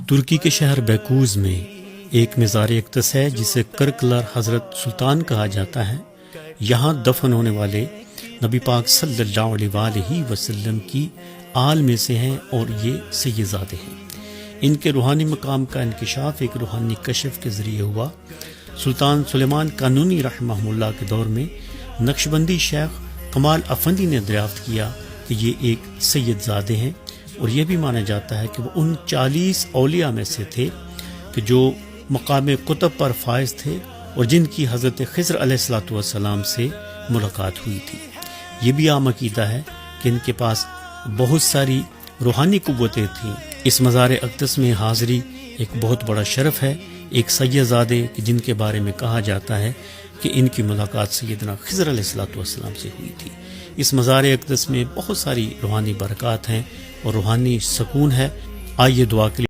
ترکی کے شہر بیکوز میں ایک مزار اقدس ہے جسے کرکلر حضرت سلطان کہا جاتا ہے. یہاں دفن ہونے والے نبی پاک صلی اللہ علیہ وآلہ وسلم کی آل میں سے ہیں اور یہ سید زادے ہیں. ان کے روحانی مقام کا انکشاف ایک روحانی کشف کے ذریعے ہوا. سلطان سلیمان قانونی رحمہ اللہ کے دور میں نقشبندی شیخ کمال افندی نے دریافت کیا کہ یہ ایک سید زادے ہیں، اور یہ بھی مانا جاتا ہے کہ وہ ان 40 اولیاء میں سے تھے کہ جو مقام قطب پر فائز تھے اور جن کی حضرت خضر علیہ السلام سے ملاقات ہوئی تھی. یہ بھی عام عقیدہ ہے کہ ان کے پاس بہت ساری روحانی قوتیں تھیں. اس مزار اقدس میں حاضری ایک بہت بڑا شرف ہے. ایک سید زادے جن کے بارے میں کہا جاتا ہے کہ ان کی ملاقات سیدنا خضر علیہ السلام سے ہوئی تھی. اس مزار اقدس میں بہت ساری روحانی برکات ہیں اور روحانی سکون ہے. آئیے دعا کے لیے